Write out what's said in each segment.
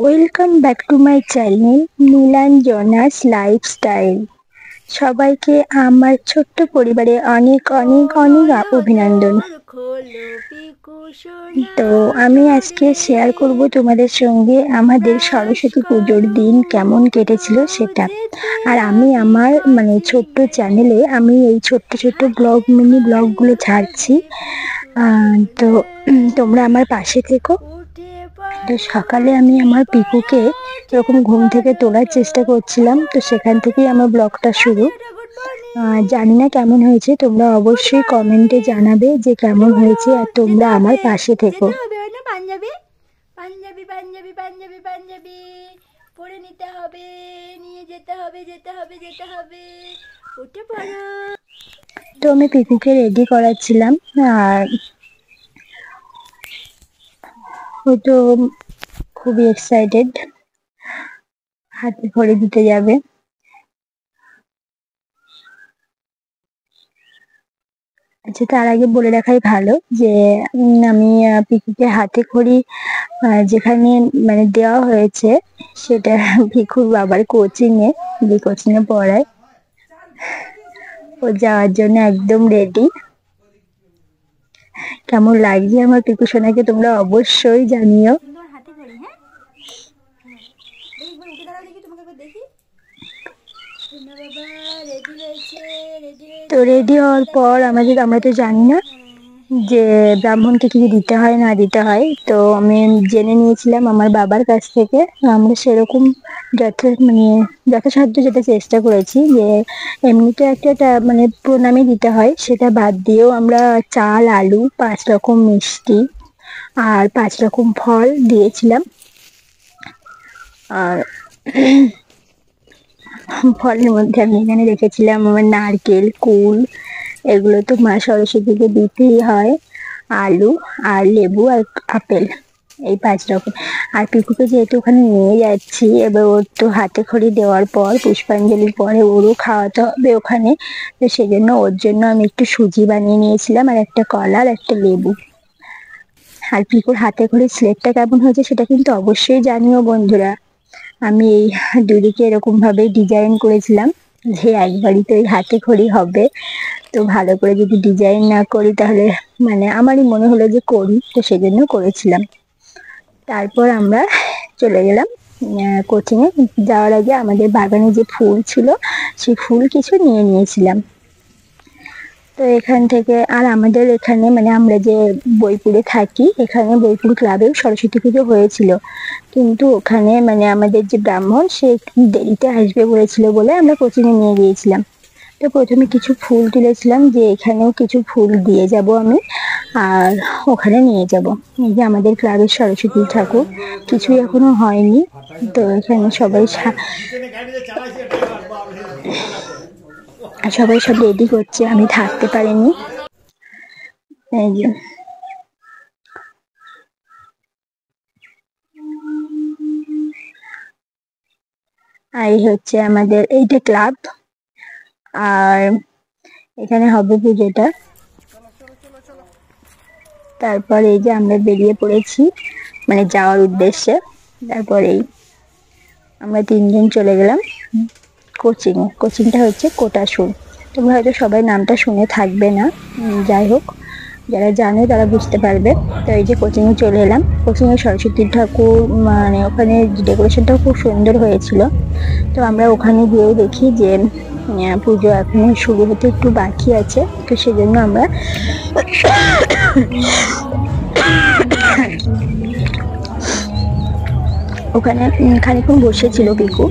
Welcome back to my channel Nilanjana's lifestyle. সবাইকে আমার ছোট্ট পরিবারে অনেক অনেক অনেক অভিনন্দন। তো আমি আজকে শেয়ার করব তোমাদের সঙ্গে আমাদের সরস্বতী পুজোর দিন কেমন কেটেছিল সেটা। আর আমি আমার ছোট্ট চ্যানেলে আমি এই ছোট্ট ছোট্ট মিনি ব্লগগুলো ছাড়ছি। তো তোমরা আমার পাশে থেকো। তো সকালে আমি আমার পিকুকে এরকম ঘুম থেকে তোলার চেষ্টা করছিলাম, তো সেখান থেকেই আমার ব্লগটা শুরু। জানি না কেমন হয়েছে, তোমরা অবশ্যই কমেন্টে জানাবে যে কেমন হয়েছে, আর তোমরা আমার পাশে থেকো। পাঞ্জাবি পাঞ্জাবি পাঞ্জাবি পাঞ্জাবি পাঞ্জাবি পরে নিতে হবে, নিয়ে যেতে হবে যেতে হবে যেতে হবে, উঠে পড়ো। তো আমি পিকুকে রেডি করাচ্ছিলাম, আর ও তো খুবই এক্সাইটেড, হাতে ঘড়ি দিতে যাবে। আচ্ছা, তার আগে বলে রাখাই ভালো যে আমি পিকুকে হাতে খড়ি যেখানে দেওয়া হয়েছে সেটা পিকুর বাবার কোচিং এ পড়ায়। ও যাওয়ার জন্য একদম রেডি। কেমন লাগছে আমার পিকু সোনাকে তোমরা অবশ্যই জানিও। তো রেডি হওয়ার পর আমরা তো জানি না যে ব্রাহ্মণকে কি দিতে হয় না দিতে হয়, তো আমি জেনে নিয়েছিলাম আমার বাবার কাছ থেকে। আমরা সেরকম যথাসাধ্য যেটা চেষ্টা করেছি যে এমনিতে একটা প্রণামী দিতে হয়, সেটা বাদ দিয়েও আমরা চাল, আলু, 5 রকম মিষ্টি আর 5 রকম ফল দিয়েছিলাম। আর ফলের মধ্যে আমি এখানে রেখেছিলাম আমার নারকেল, কুল, এগুলো তো মা সরস্বতীকে দিতেই হয়, আলু আর লেবু আর আপেল, এই 5 রকম। আর পিকুকে যেহেতু ওখানে নিয়ে যাচ্ছি, এবার ওর তো হাতে খড়ি দেওয়ার পর পুষ্পাঞ্জলির পরে ওরও খাওয়াতে হবে ওখানে, তো সেই জন্য ওর জন্য আমি একটু সুজি বানিয়ে নিয়েছিলাম আর একটা কলা আর একটা লেবু। আর পিকুর হাতে খড়ির স্লেটটা কেমন হয়েছে সেটা কিন্তু অবশ্যই জানিও বন্ধুরা। আমি এই দুদিকে এরকম ভাবে ডিজাইন করেছিলাম যে একবারই তো এই হাতে খড়ি হবে, তো ভালো করে যদি ডিজাইন না করি তাহলে আমারই মনে হলো যে করি, তো সেজন্য করেছিলাম। তারপর আমরা চলে গেলাম কোচিং এ। যাওয়ার আগে আমাদের বাগানে যে ফুল ছিল সেই ফুল কিছু নিয়ে নিয়েছিলাম। তো এখান থেকে আর আমাদের এখানে আমরা যে বইপুরে থাকি, এখানে বইপুর ক্লাবেও সরস্বতী পুজো হয়েছিল, কিন্তু ওখানে আমাদের যে ব্রাহ্মণ সে একটু দেরিতে আসবে বলেছিল বলে আমরা কোচিং এ নিয়ে গিয়েছিলাম। তো প্রথমে কিছু ফুল তুলেছিলাম যে এখানেও কিছু ফুল দিয়ে যাব আমি, আর ওখানে নিয়ে যাব। এই যে আমাদের ক্লাবের সরস্বতী ঠাকুর, কিছুই এখনো হয়নি, তো এখানে সবাই সব রেডি করছে, আমি থাকতে পারিনি। এই যে আর এই হচ্ছে আমাদের এইটা ক্লাব, আর এখানে হবে পুজোটা। তারপর এই যে আমরা বেরিয়ে পড়েছি যাওয়ার উদ্দেশ্যে। তারপরেই আমরা 3 জন চলে গেলাম কোচিংয়ে। কোচিংটা হচ্ছে কোটাসুর, তোমরা হয়তো সবাই নামটা শুনে থাকবে না, যাই হোক যারা জানে তারা বুঝতে পারবে। তো এই যে কোচিংয়ে চলে এলাম। কোচিংয়ে সরস্বতী ঠাকুর ওখানে ডেকোরেশনটাও খুব সুন্দর হয়েছিল। তো আমরা ওখানে গিয়েও দেখি যে পুজো এখন শুরু হতে একটু বাকি আছে, তো সেজন্য আমরা ওখানে খানিকক্ষণ বসেছিল পিকু।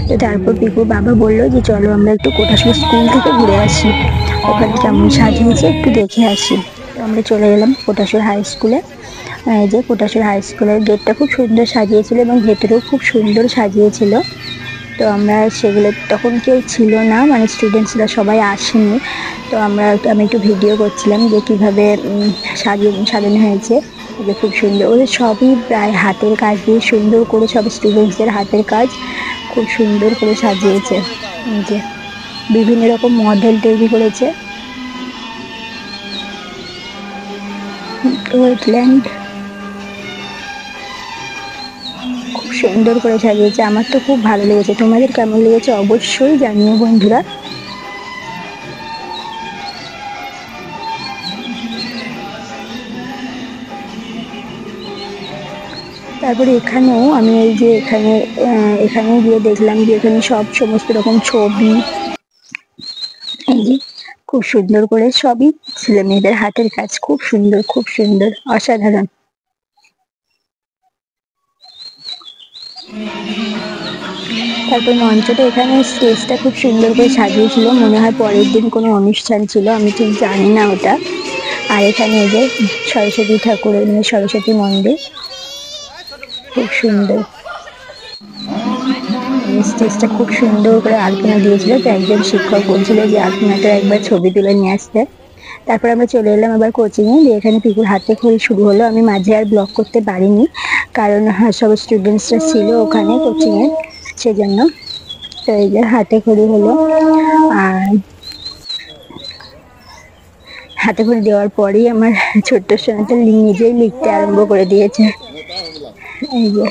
তো তারপর পিকুর বাবা বললো যে চলো আমরা একটু কোটাসুর স্কুল থেকে ঘুরে আসি, ওখানে কেমন সাজিয়েছে একটু দেখে আসি। তো আমরা চলে গেলাম কোটাসুর হাই স্কুলে। এই যে কোটাসুর হাই স্কুলের গেটটা খুব সুন্দর সাজিয়েছিল এবং ভেতরেও খুব সুন্দর সাজিয়েছিল। তো আমরা সেগুলো তখন কেউ ছিল না, স্টুডেন্টসরা সবাই আসেনি। তো আমি একটু ভিডিও করছিলাম যে কীভাবে সাজানো হয়েছে। যে খুব সুন্দর, ওদের সবই প্রায় হাতের কাজ দিয়ে সুন্দর করে, সব স্টুডেন্টসদের হাতের কাজ খুব সুন্দর করে সাজিয়েছে। যে বিভিন্ন রকম মডেল তৈরি করেছে। ওয়েটল্যান্ড খুব সুন্দর করে সাজিয়েছে, আমার তো খুব ভালো লেগেছে। তোমাদের কেমন লেগেছে অবশ্যই জানিও বন্ধুরা। তারপরে এখানেও আমি এই যে এখানে গিয়ে দেখলাম যে এখানে সমস্ত রকম ছবি, এই যে খুব সুন্দর করে সবই ছেলে মেয়েদের হাতের কাজ, খুব সুন্দর, খুব সুন্দর, অসাধারণ। তারপর মঞ্চটা, এখানে স্টেজটা খুব সুন্দর করে সাজিয়েছিল, মনে হয় পরের দিন কোনো অনুষ্ঠান ছিল, আমি ঠিক জানি না ওটা। আর এখানে এই যে সরস্বতী ঠাকুরের, মানে সরস্বতী মন্দির, খুব সুন্দর। স্টেজটা খুব সুন্দর করে আলপনা দিয়েছিল, তো একজন শিক্ষক বলছিল যে আলপনাটা একবার ছবি তুলে নিয়ে আসতে। তারপর আমরা চলে এলাম আবার কোচিংয়ে, যে এখানে পিকুর হাতে খড়ি শুরু হলো। আমি মাঝে আর ব্লগ করতে পারিনি, কারণ সব স্টুডেন্টসরা ছিল ওখানে কোচিংয়ে, সেজন্য। তো এই যে হাতে খড়ি হলো, আর হাতে খড়ি দেওয়ার পরেই আমার ছোট্ট সোনাটা নিজেই লিখতে আরম্ভ করে দিয়েছে। এই যে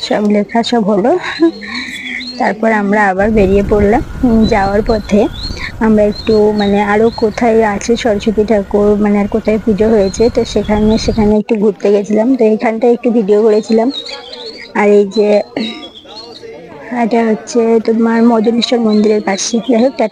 সব লেখা সব হলো। তারপর আমরা আবার বেরিয়ে পড়লাম। যাওয়ার পথে আমরা একটু মানে আরো কোথায় আছে সরস্বতী ঠাকুর, মানে আর কোথায় পুজো হয়েছে, তো সেখানে একটু ঘুরতে গেছিলাম, তো এখানটায় একটু ভিডিও করেছিলাম। আর এই যে এটা হচ্ছে তোমার মদনেশ্বর মন্দিরের পাশে। যাই হোক, টাটা।